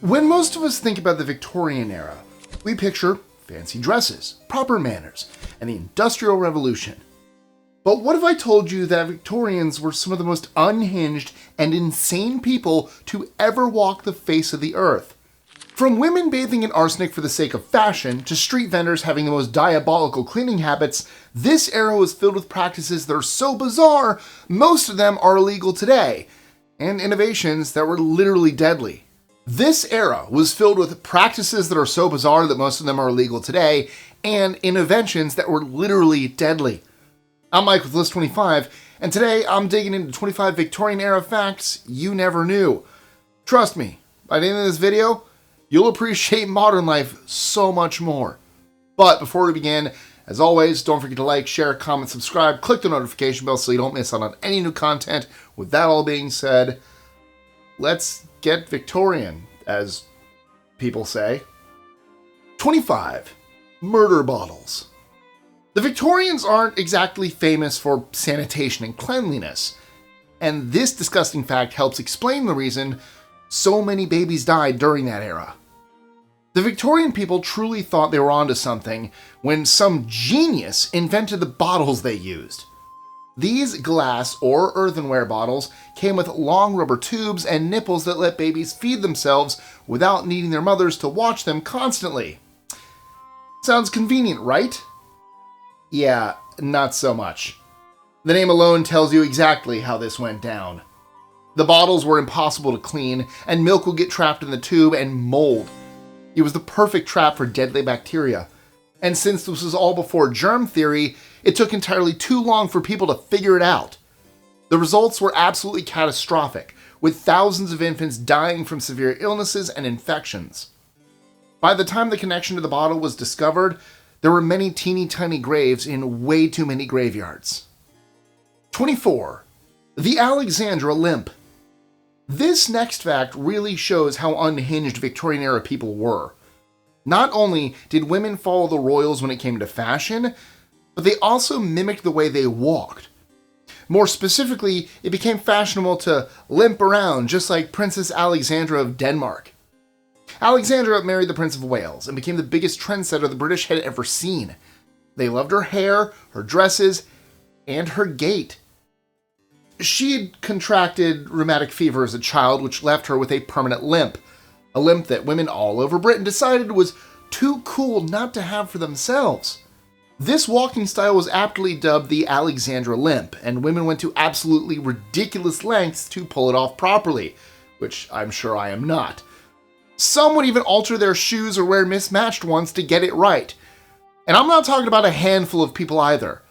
When most of us think about the Victorian era, we picture fancy dresses, proper manners, and the Industrial Revolution. But what if I told you that Victorians were some of the most unhinged and insane people to ever walk the face of the earth? From women bathing in arsenic for the sake of fashion, to street vendors having the most diabolical cleaning habits, this era was filled with practices that are so bizarre, most of them are illegal today, and innovations that were literally deadly. This era was filled with practices that are so bizarre that most of them are illegal today, and inventions that were literally deadly. I'm Mike with List 25, and today I'm digging into 25 Victorian era facts you never knew. Trust me, by the end of this video, you'll appreciate modern life so much more. But before we begin, as always, don't forget to like, share, comment, subscribe, click the notification bell so you don't miss out on any new content. With that all being said, let's get Victorian, as people say. 25. Murder bottles. The Victorians aren't exactly famous for sanitation and cleanliness, and this disgusting fact helps explain the reason so many babies died during that era. The Victorian people truly thought they were onto something when some genius invented the bottles they used. These glass or earthenware bottles came with long rubber tubes and nipples that let babies feed themselves without needing their mothers to watch them constantly. Sounds convenient, right? Yeah, not so much. The name alone tells you exactly how this went down. The bottles were impossible to clean, and milk would get trapped in the tube and mold. It was the perfect trap for deadly bacteria. And since this was all before germ theory, it took entirely too long for people to figure it out. The results were absolutely catastrophic, with thousands of infants dying from severe illnesses and infections. By the time the connection to the bottle was discovered, there were many teeny tiny graves in way too many graveyards. 24. The Alexandra Limp. This next fact really shows how unhinged Victorian era people were. Not only did women follow the royals when it came to fashion, but they also mimicked the way they walked. More specifically, it became fashionable to limp around just like Princess Alexandra of Denmark. Alexandra married the Prince of Wales and became the biggest trendsetter the British had ever seen. They loved her hair, her dresses, and her gait. She had contracted rheumatic fever as a child, which left her with a permanent limp. A limp that women all over Britain decided was too cool not to have for themselves. This walking style was aptly dubbed the Alexandra Limp, and women went to absolutely ridiculous lengths to pull it off properly, which I'm sure I am not. Some would even alter their shoes or wear mismatched ones to get it right. And I'm not talking about a handful of people either.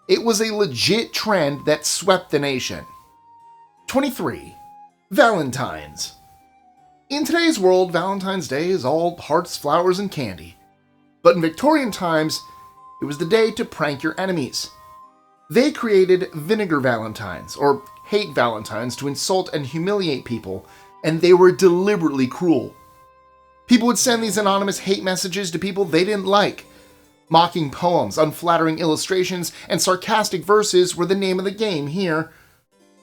It was a legit trend that swept the nation. 23. Valentines. In today's world, Valentine's Day is all hearts, flowers, and candy. But in Victorian times, it was the day to prank your enemies. They created vinegar valentines, or hate valentines, to insult and humiliate people, and they were deliberately cruel. People would send these anonymous hate messages to people they didn't like. Mocking poems, unflattering illustrations, and sarcastic verses were the name of the game here.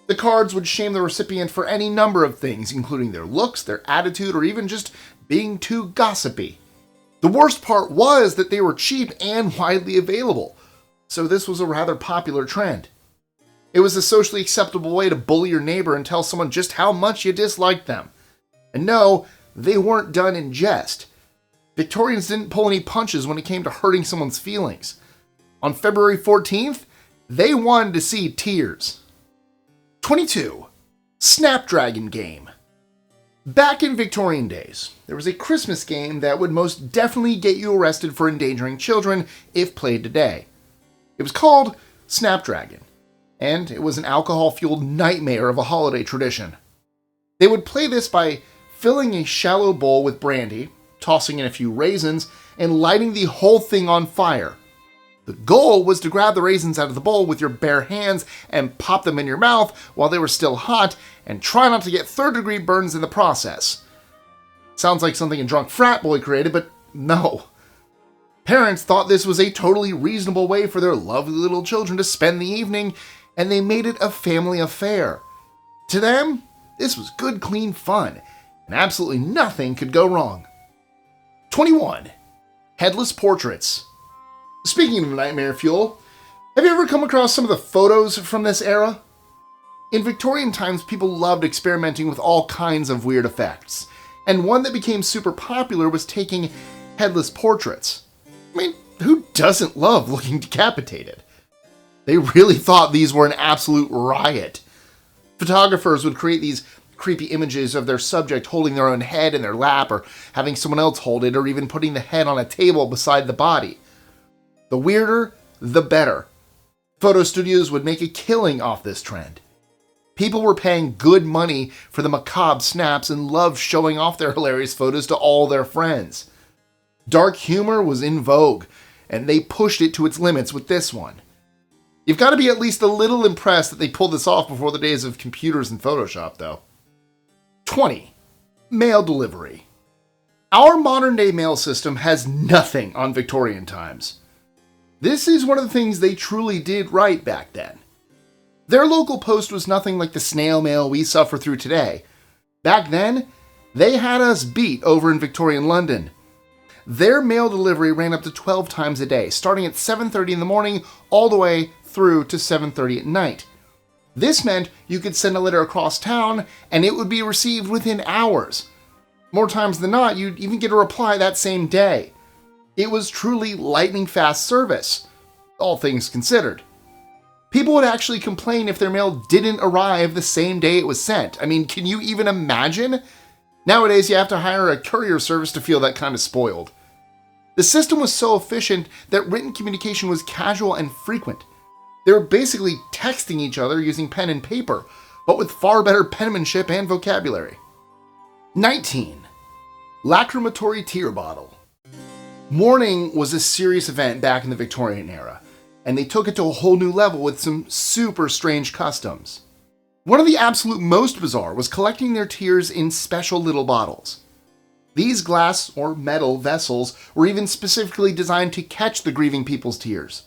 The cards would shame the recipient for any number of things, including their looks, their attitude, or even just being too gossipy. The worst part was that they were cheap and widely available, so this was a rather popular trend. It was a socially acceptable way to bully your neighbor and tell someone just how much you disliked them. And no, they weren't done in jest. Victorians didn't pull any punches when it came to hurting someone's feelings. On February 14th, they wanted to see tears. 22. Snapdragon Game. Back in Victorian days, there was a Christmas game that would most definitely get you arrested for endangering children if played today. It was called Snapdragon, and it was an alcohol-fueled nightmare of a holiday tradition. They would play this by filling a shallow bowl with brandy, tossing in a few raisins, and lighting the whole thing on fire. The goal was to grab the raisins out of the bowl with your bare hands and pop them in your mouth while they were still hot, and try not to get third-degree burns in the process. Sounds like something a drunk frat boy created, but no. Parents thought this was a totally reasonable way for their lovely little children to spend the evening, and they made it a family affair. To them, this was good, clean fun, and absolutely nothing could go wrong. 21. Headless Portraits. Speaking of nightmare fuel, have you ever come across some of the photos from this era? In Victorian times, people loved experimenting with all kinds of weird effects, and one that became super popular was taking headless portraits. I mean, who doesn't love looking decapitated? They really thought these were an absolute riot. Photographers would create these creepy images of their subject holding their own head in their lap, or having someone else hold it, or even putting the head on a table beside the body. The weirder, the better. Photo studios would make a killing off this trend. People were paying good money for the macabre snaps and loved showing off their hilarious photos to all their friends. Dark humor was in vogue, and they pushed it to its limits with this one. You've got to be at least a little impressed that they pulled this off before the days of computers and Photoshop, though. 20. Mail delivery. Our modern-day mail system has nothing on Victorian times. This is one of the things they truly did right back then. Their local post was nothing like the snail mail we suffer through today. Back then, they had us beat over in Victorian London. Their mail delivery ran up to 12 times a day, starting at 7:30 in the morning all the way through to 7:30 at night. This meant you could send a letter across town and it would be received within hours. More times than not, you'd even get a reply that same day. It was truly lightning fast service, all things considered. People would actually complain if their mail didn't arrive the same day it was sent. I mean, can you even imagine? Nowadays, you have to hire a courier service to feel that kind of spoiled. The system was so efficient that written communication was casual and frequent. They were basically texting each other using pen and paper, but with far better penmanship and vocabulary. 19. Lachrymatory tear bottle. Mourning was a serious event back in the Victorian era, and they took it to a whole new level with some super strange customs. One of the absolute most bizarre was collecting their tears in special little bottles. These glass or metal vessels were even specifically designed to catch the grieving people's tears.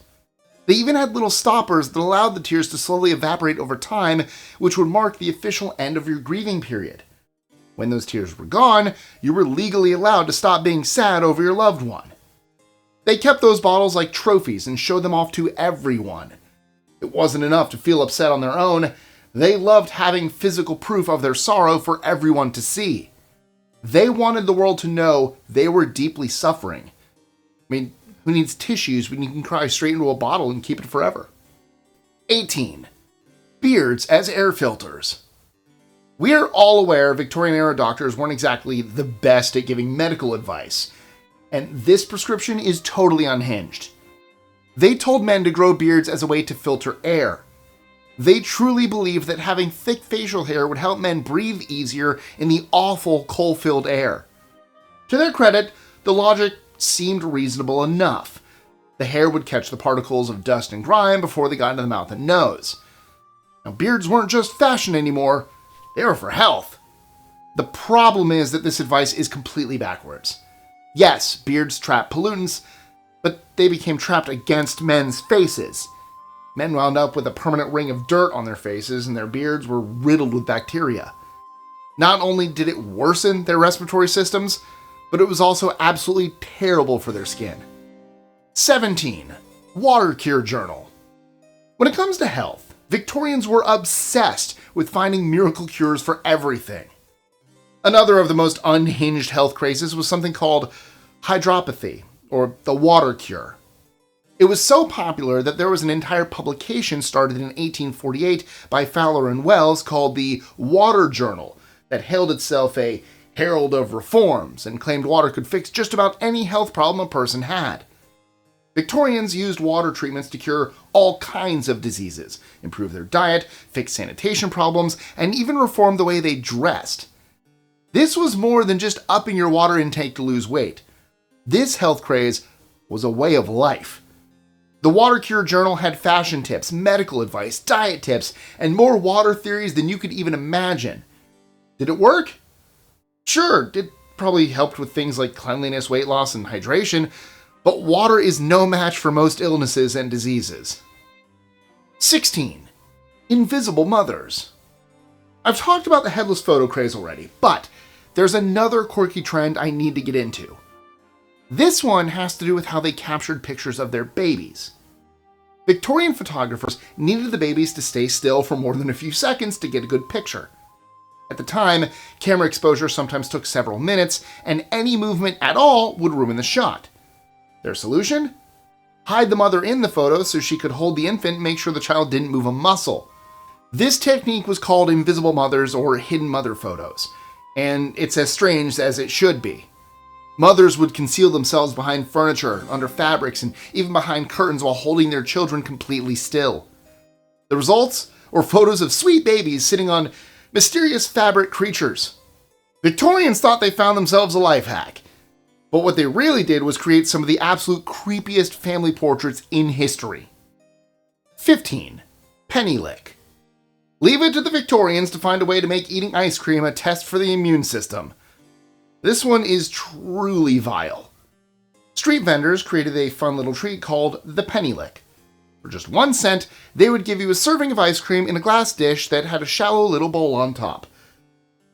They even had little stoppers that allowed the tears to slowly evaporate over time, which would mark the official end of your grieving period. When those tears were gone, you were legally allowed to stop being sad over your loved one. They kept those bottles like trophies and showed them off to everyone. It wasn't enough to feel upset on their own. They loved having physical proof of their sorrow for everyone to see. They wanted the world to know they were deeply suffering. I mean, who needs tissues when you can cry straight into a bottle and keep it forever? 18. Beards as air filters. We are all aware Victorian-era doctors weren't exactly the best at giving medical advice, and this prescription is totally unhinged. They told men to grow beards as a way to filter air. They truly believed that having thick facial hair would help men breathe easier in the awful coal-filled air. To their credit, the logic seemed reasonable enough. The hair would catch the particles of dust and grime before they got into the mouth and nose. Now, beards weren't just fashion anymore, they were for health. The problem is that this advice is completely backwards. Yes, beards trap pollutants, but they became trapped against men's faces. Men wound up with a permanent ring of dirt on their faces, and their beards were riddled with bacteria. Not only did it worsen their respiratory systems, but it was also absolutely terrible for their skin. 17. Water Cure Journal. When it comes to health, Victorians were obsessed with finding miracle cures for everything. Another of the most unhinged health crazes was something called hydropathy, or the water cure. It was so popular that there was an entire publication started in 1848 by Fowler and Wells called the Water Journal that hailed itself a herald of reforms and claimed water could fix just about any health problem a person had. Victorians used water treatments to cure all kinds of diseases, improve their diet, fix sanitation problems, and even reform the way they dressed. This was more than just upping your water intake to lose weight. This health craze was a way of life. The Water Cure Journal had fashion tips, medical advice, diet tips, and more water theories than you could even imagine. Did it work? Sure, it probably helped with things like cleanliness, weight loss, and hydration, but water is no match for most illnesses and diseases. 16. Invisible mothers. I've talked about the headless photo craze already, but there's another quirky trend I need to get into. This one has to do with how they captured pictures of their babies. Victorian photographers needed the babies to stay still for more than a few seconds to get a good picture. At the time, camera exposure sometimes took several minutes, and any movement at all would ruin the shot. Their solution? Hide the mother in the photo so she could hold the infant and make sure the child didn't move a muscle. This technique was called invisible mothers or hidden mother photos, and it's as strange as it should be. Mothers would conceal themselves behind furniture, under fabrics, and even behind curtains while holding their children completely still. The results were photos of sweet babies sitting on mysterious fabric creatures. Victorians thought they found themselves a life hack, but what they really did was create some of the absolute creepiest family portraits in history. 15. Penny lick. Leave it to the Victorians to find a way to make eating ice cream a test for the immune system. This one is truly vile. Street vendors created a fun little treat called the penny lick. For just 1 cent, they would give you a serving of ice cream in a glass dish that had a shallow little bowl on top.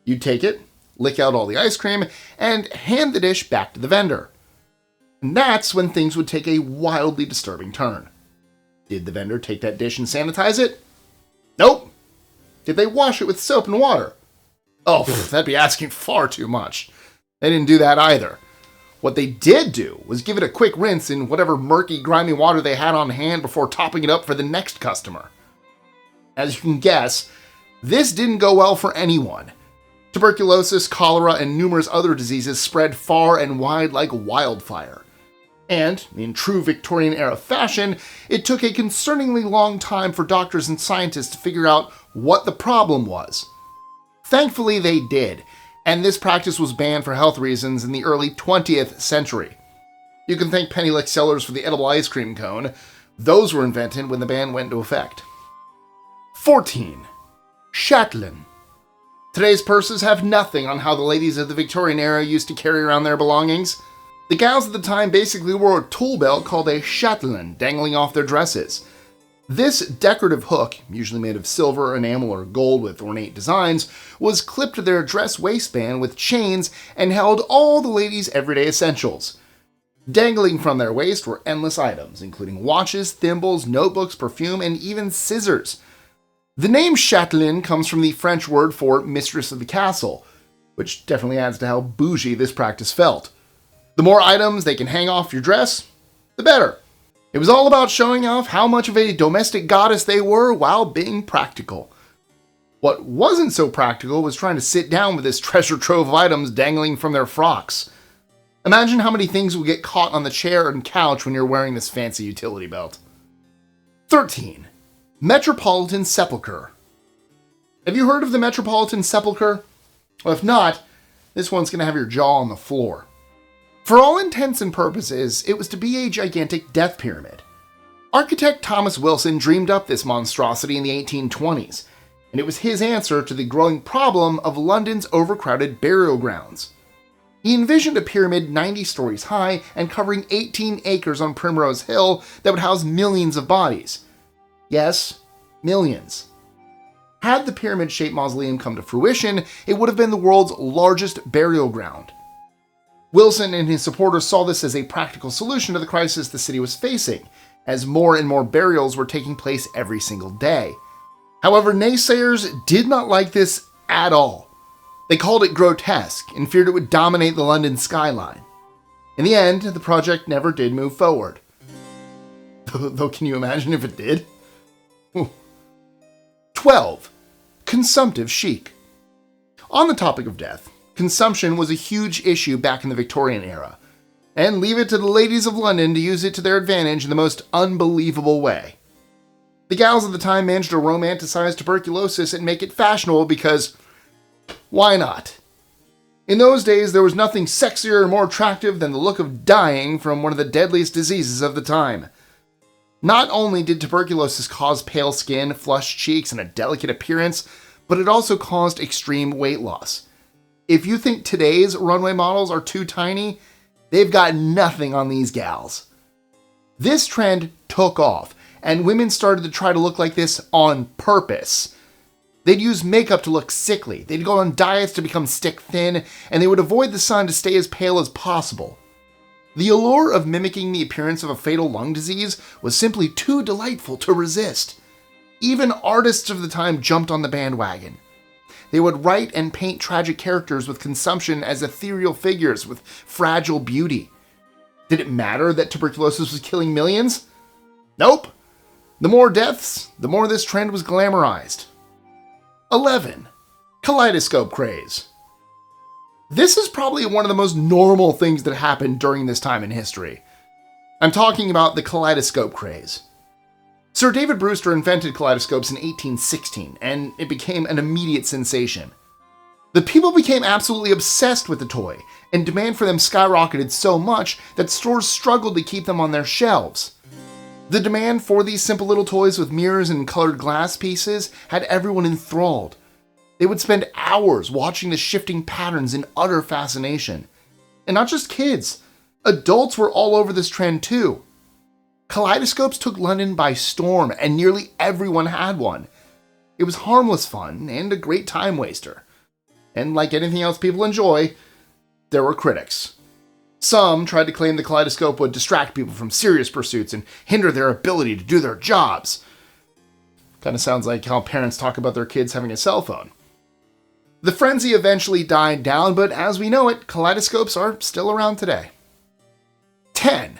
You'd take it, lick out all the ice cream, and hand the dish back to the vendor. And that's when things would take a wildly disturbing turn. Did the vendor take that dish and sanitize it? Nope. Did they wash it with soap and water? Oh, that'd be asking far too much. They didn't do that either. What they did do was give it a quick rinse in whatever murky, grimy water they had on hand before topping it up for the next customer. As you can guess, this didn't go well for anyone. Tuberculosis, cholera, and numerous other diseases spread far and wide like wildfire. And, in true Victorian-era fashion, it took a concerningly long time for doctors and scientists to figure out what the problem was. Thankfully, they did, and this practice was banned for health reasons in the early 20th century. You can thank penny lick sellers for the edible ice cream cone. Those were invented when the ban went into effect. 14. Chatelaine. Today's purses have nothing on how the ladies of the Victorian era used to carry around their belongings. The gals at the time basically wore a tool belt called a chatelaine dangling off their dresses. This decorative hook, usually made of silver, enamel, or gold with ornate designs, was clipped to their dress waistband with chains and held all the ladies' everyday essentials. Dangling from their waist were endless items, including watches, thimbles, notebooks, perfume, and even scissors. The name Chatelaine comes from the French word for mistress of the castle, which definitely adds to how bougie this practice felt. The more items they can hang off your dress, the better. It was all about showing off how much of a domestic goddess they were while being practical. What wasn't so practical was trying to sit down with this treasure trove of items dangling from their frocks. Imagine how many things will get caught on the chair and couch when you're wearing this fancy utility belt. 13. Metropolitan Sepulchre. Have you heard of the Metropolitan Sepulchre? Well, if not, this one's going to have your jaw on the floor. For all intents and purposes, it was to be a gigantic death pyramid. Architect Thomas Wilson dreamed up this monstrosity in the 1820s, and it was his answer to the growing problem of London's overcrowded burial grounds. He envisioned a pyramid 90 stories high and covering 18 acres on Primrose Hill that would house millions of bodies. Yes, millions. Had the pyramid-shaped mausoleum come to fruition, it would have been the world's largest burial ground. Wilson and his supporters saw this as a practical solution to the crisis the city was facing, as more and more burials were taking place every single day. However, naysayers did not like this at all. They called it grotesque and feared it would dominate the London skyline. In the end, the project never did move forward. Though can you imagine if it did? 12. Consumptive Chic. On the topic of death, consumption was a huge issue back in the Victorian era, and leave it to the ladies of London to use it to their advantage in the most unbelievable way. The gals of the time managed to romanticize tuberculosis and make it fashionable because, why not? In those days, there was nothing sexier or more attractive than the look of dying from one of the deadliest diseases of the time. Not only did tuberculosis cause pale skin, flushed cheeks, and a delicate appearance, but it also caused extreme weight loss. If you think today's runway models are too tiny, they've got nothing on these gals. This trend took off, and women started to try to look like this on purpose. They'd use makeup to look sickly, they'd go on diets to become stick thin, and they would avoid the sun to stay as pale as possible. The allure of mimicking the appearance of a fatal lung disease was simply too delightful to resist. Even artists of the time jumped on the bandwagon. They would write and paint tragic characters with consumption as ethereal figures with fragile beauty. Did it matter that tuberculosis was killing millions? Nope. The more deaths, the more this trend was glamorized. 11. Kaleidoscope Craze. This is probably one of the most normal things that happened during this time in history. I'm talking about the Kaleidoscope Craze. Sir David Brewster invented kaleidoscopes in 1816, and it became an immediate sensation. The people became absolutely obsessed with the toy, and demand for them skyrocketed so much that stores struggled to keep them on their shelves. The demand for these simple little toys with mirrors and colored glass pieces had everyone enthralled. They would spend hours watching the shifting patterns in utter fascination. And not just kids. Adults were all over this trend too. Kaleidoscopes took London by storm, and nearly everyone had one. It was harmless fun and a great time waster. And like anything else people enjoy, there were critics. Some tried to claim the kaleidoscope would distract people from serious pursuits and hinder their ability to do their jobs. Kind of sounds like how parents talk about their kids having a cell phone. The frenzy eventually died down, but as we know it, kaleidoscopes are still around today. 10.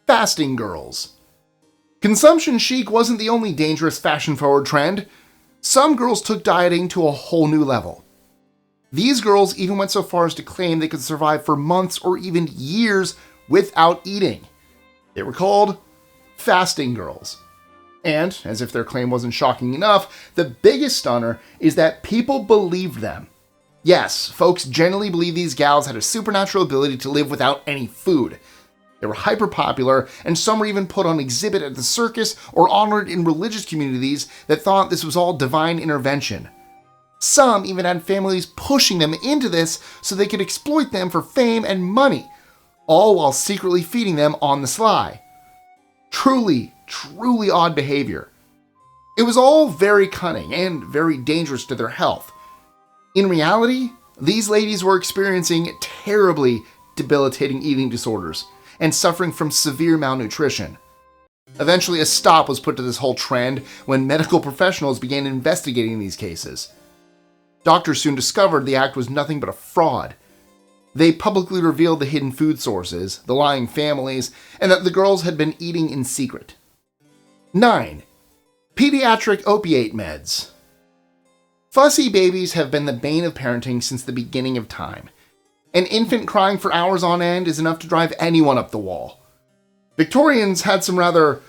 Fasting girls. Consumption chic wasn't the only dangerous fashion-forward trend. Some girls took dieting to a whole new level. These girls even went so far as to claim they could survive for months or even years without eating. They were called fasting girls. And, as if their claim wasn't shocking enough, the biggest stunner is that people believed them. Yes, folks generally believed these gals had a supernatural ability to live without any food. They were hyper popular, and some were even put on exhibit at the circus or honored in religious communities that thought this was all divine intervention. Some even had families pushing them into this so they could exploit them for fame and money, all while secretly feeding them on the sly. Truly odd behavior. It was all very cunning and very dangerous to their health. In reality, these ladies were experiencing terribly debilitating eating disorders and suffering from severe malnutrition. Eventually, a stop was put to this whole trend when medical professionals began investigating these cases. Doctors soon discovered the act was nothing but a fraud. They publicly revealed the hidden food sources, the lying families, and that the girls had been eating in secret. 9. Pediatric opiate meds. Fussy babies have been the bane of parenting since the beginning of time. An infant crying for hours on end is enough to drive anyone up the wall. Victorians had some rather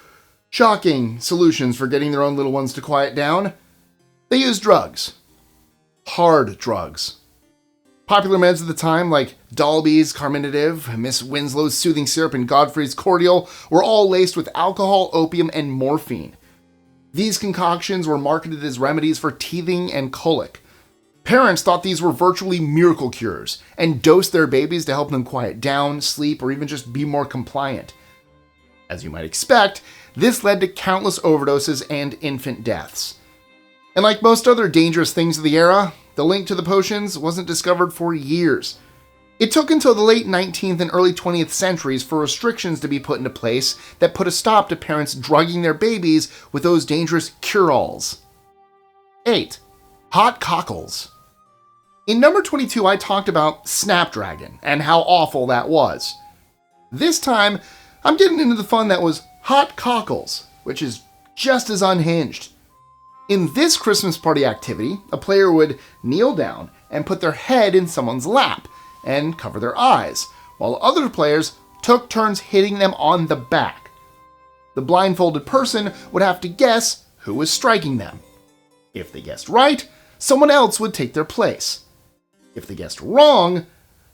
shocking solutions for getting their own little ones to quiet down. They used drugs. Hard drugs. Popular meds at the time, like Dalby's Carminative, Miss Winslow's Soothing Syrup, and Godfrey's Cordial, were all laced with alcohol, opium, and morphine. These concoctions were marketed as remedies for teething and colic. Parents thought these were virtually miracle cures, and dosed their babies to help them quiet down, sleep, or even just be more compliant. As you might expect, this led to countless overdoses and infant deaths. And like most other dangerous things of the era, the link to the potions wasn't discovered for years. It took until the late 19th and early 20th centuries for restrictions to be put into place that put a stop to parents drugging their babies with those dangerous cure-alls. 8. Hot Cockles. In number 22, I talked about Snapdragon and how awful that was. This time, I'm getting into the fun that was Hot Cockles, which is just as unhinged. In this Christmas party activity, a player would kneel down and put their head in someone's lap and cover their eyes, while other players took turns hitting them on the back. The blindfolded person would have to guess who was striking them. If they guessed right, someone else would take their place. If they guessed wrong,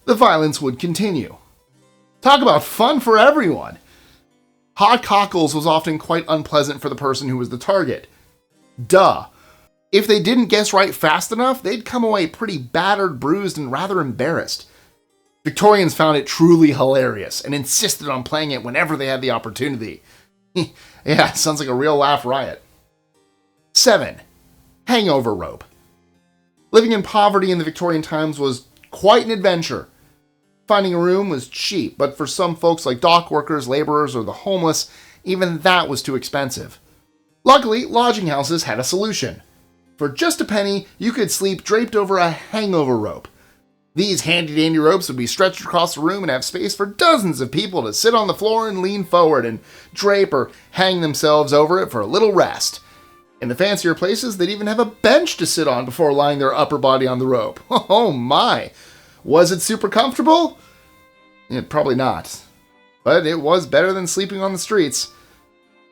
the violence would continue. Talk about fun for everyone! Hot Cockles was often quite unpleasant for the person who was the target. Duh. If they didn't guess right fast enough, they'd come away pretty battered, bruised, and rather embarrassed. Victorians found it truly hilarious and insisted on playing it whenever they had the opportunity. Yeah, sounds like a real laugh riot. 7. Hangover Rope. Living in poverty in the Victorian times was quite an adventure. Finding a room was cheap, but for some folks like dock workers, laborers, or the homeless, even that was too expensive. Luckily, lodging houses had a solution. For just a penny, you could sleep draped over a hangover rope. These handy-dandy ropes would be stretched across the room and have space for dozens of people to sit on the floor and lean forward and drape or hang themselves over it for a little rest. In the fancier places, they'd even have a bench to sit on before lying their upper body on the rope. Oh my! Was it super comfortable? Probably not. But it was better than sleeping on the streets.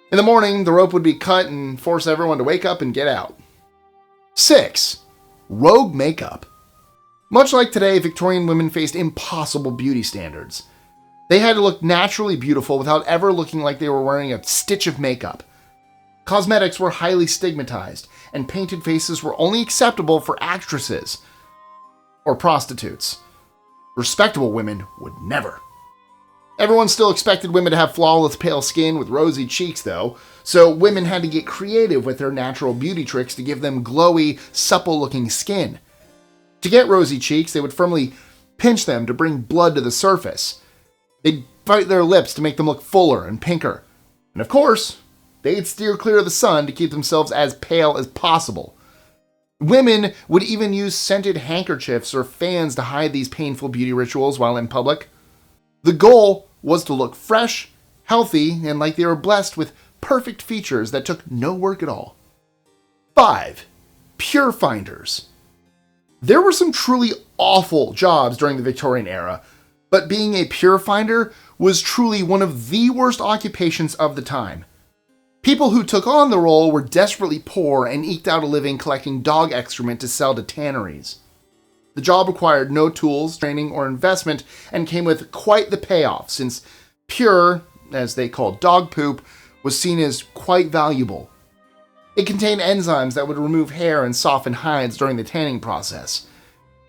In the morning, the rope would be cut and force everyone to wake up and get out. 6. Rogue makeup. Much like today, Victorian women faced impossible beauty standards. They had to look naturally beautiful without ever looking like they were wearing a stitch of makeup. Cosmetics were highly stigmatized, and painted faces were only acceptable for actresses or prostitutes. Respectable women would never. Everyone still expected women to have flawless pale skin with rosy cheeks, though, so women had to get creative with their natural beauty tricks to give them glowy, supple-looking skin. To get rosy cheeks, they would firmly pinch them to bring blood to the surface. They'd bite their lips to make them look fuller and pinker. And of course, they'd steer clear of the sun to keep themselves as pale as possible. Women would even use scented handkerchiefs or fans to hide these painful beauty rituals while in public. The goal was to look fresh, healthy, and like they were blessed with perfect features that took no work at all. 5. Pure finders. There were some truly awful jobs during the Victorian era, but being a pure finder was truly one of the worst occupations of the time. People who took on the role were desperately poor and eked out a living collecting dog excrement to sell to tanneries. The job required no tools, training, or investment and came with quite the payoff, since pure, as they called dog poop, was seen as quite valuable. It contained enzymes that would remove hair and soften hides during the tanning process.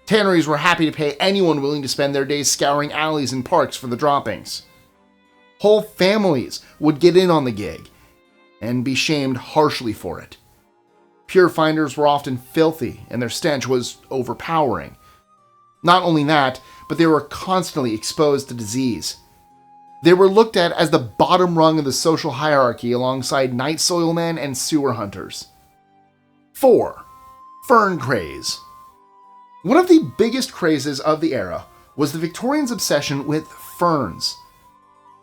Tanneries were happy to pay anyone willing to spend their days scouring alleys and parks for the droppings. Whole families would get in on the gig and be shamed harshly for it. Pure finders were often filthy and their stench was overpowering. Not only that, but they were constantly exposed to disease. They were looked at as the bottom rung of the social hierarchy alongside night soilmen and sewer hunters. 4. Fern craze. One of the biggest crazes of the era was the Victorians' obsession with ferns.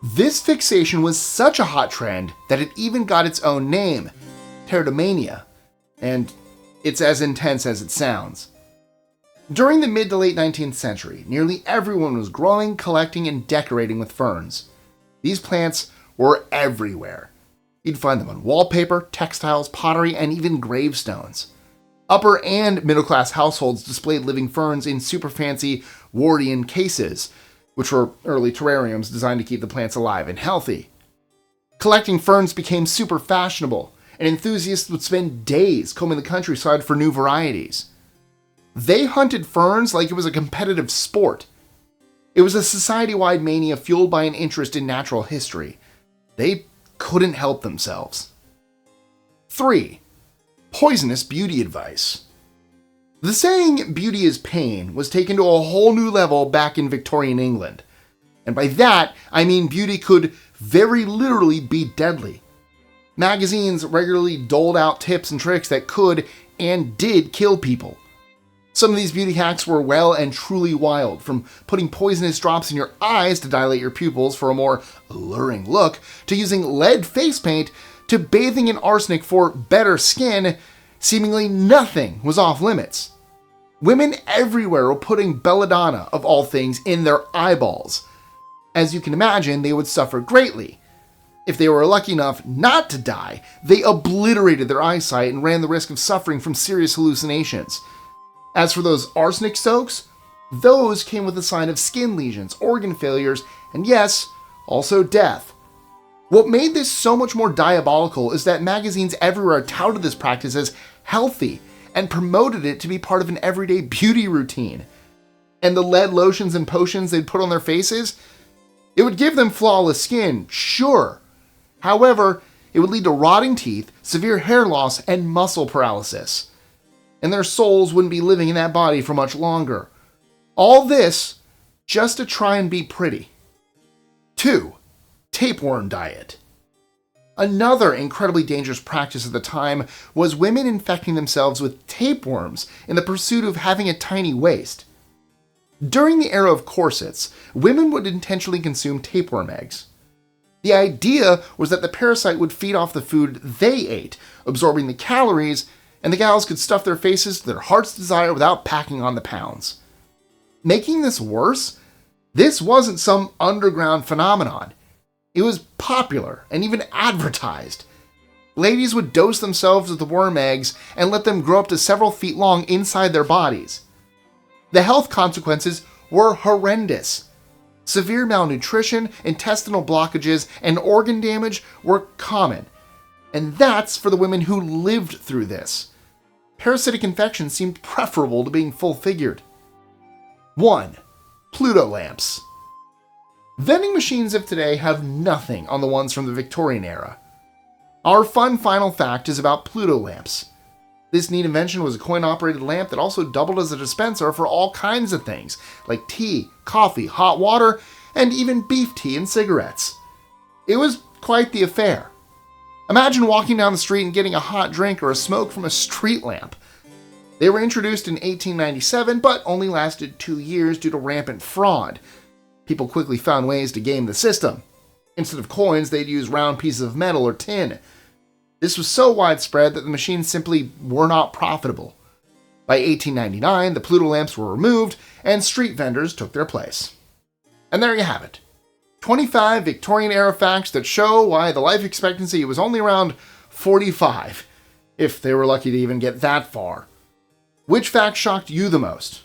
This fixation was such a hot trend that it even got its own name, Pteridomania, and it's as intense as it sounds. During the mid to late 19th century, nearly everyone was growing, collecting, and decorating with ferns. These plants were everywhere. You'd find them on wallpaper, textiles, pottery, and even gravestones. Upper and middle-class households displayed living ferns in super fancy Wardian cases, which were early terrariums designed to keep the plants alive and healthy. Collecting ferns became super fashionable, and enthusiasts would spend days combing the countryside for new varieties. They hunted ferns like it was a competitive sport. It was a society-wide mania fueled by an interest in natural history. They couldn't help themselves. 3. Poisonous beauty advice. The saying, beauty is pain, was taken to a whole new level back in Victorian England. And by that, I mean beauty could very literally be deadly. Magazines regularly doled out tips and tricks that could and did kill people. Some of these beauty hacks were well and truly wild, from putting poisonous drops in your eyes to dilate your pupils for a more alluring look, to using lead face paint, to bathing in arsenic for better skin. Seemingly nothing was off limits. Women everywhere were putting belladonna, of all things, in their eyeballs. As you can imagine, they would suffer greatly. If they were lucky enough not to die, they obliterated their eyesight and ran the risk of suffering from serious hallucinations. As for those arsenic soaks, those came with a sign of skin lesions, organ failures, and yes, also death. What made this so much more diabolical is that magazines everywhere touted this practice as healthy and promoted it to be part of an everyday beauty routine. And the lead lotions and potions they'd put on their faces, it would give them flawless skin, sure. However, it would lead to rotting teeth, severe hair loss, and muscle paralysis. and their souls wouldn't be living in that body for much longer. All this just to try and be pretty. 2. Tapeworm Diet. Another incredibly dangerous practice at the time was women infecting themselves with tapeworms in the pursuit of having a tiny waist. During the era of corsets, women would intentionally consume tapeworm eggs. The idea was that the parasite would feed off the food they ate, absorbing the calories, and the gals could stuff their faces to their heart's desire without packing on the pounds. Making this worse, this wasn't some underground phenomenon. It was popular and even advertised. Ladies would dose themselves with the worm eggs and let them grow up to several feet long inside their bodies. The health consequences were horrendous. Severe malnutrition, intestinal blockages, and organ damage were common. And that's for the women who lived through this. Parasitic infection seemed preferable to being full-figured. 1. Pluto Lamps. Vending machines of today have nothing on the ones from the Victorian era. Our fun final fact is about Pluto Lamps. This neat invention was a coin-operated lamp that also doubled as a dispenser for all kinds of things, like tea, coffee, hot water, and even beef tea and cigarettes. It was quite the affair. Imagine walking down the street and getting a hot drink or a smoke from a street lamp. They were introduced in 1897, but only lasted 2 years due to rampant fraud. People quickly found ways to game the system. Instead of coins, they'd use round pieces of metal or tin. This was so widespread that the machines simply were not profitable. By 1899, the Pluto lamps were removed, and street vendors took their place. And there you have it. 25 Victorian-era facts that show why the life expectancy was only around 45, if they were lucky to even get that far. Which fact shocked you the most?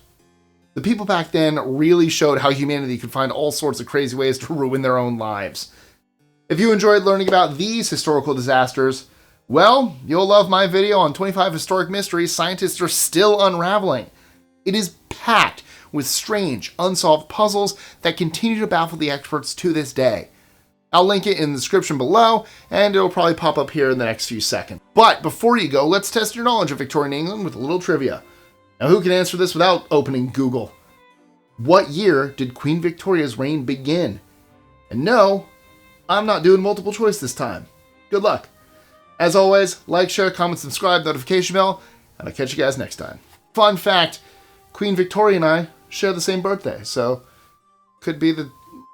The people back then really showed how humanity could find all sorts of crazy ways to ruin their own lives. If you enjoyed learning about these historical disasters, well, you'll love my video on 25 historic mysteries scientists are still unraveling. It is packed with strange, unsolved puzzles that continue to baffle the experts to this day. I'll link it in the description below, and it'll probably pop up here in the next few seconds. But before you go, let's test your knowledge of Victorian England with a little trivia. Now, who can answer this without opening Google? What year did Queen Victoria's reign begin? And no, I'm not doing multiple choice this time. Good luck. As always, like, share, comment, subscribe, notification bell, and I'll catch you guys next time. Fun fact, Queen Victoria and I share the same birthday, so could be the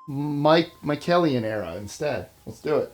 Michaelian era instead. Let's do it.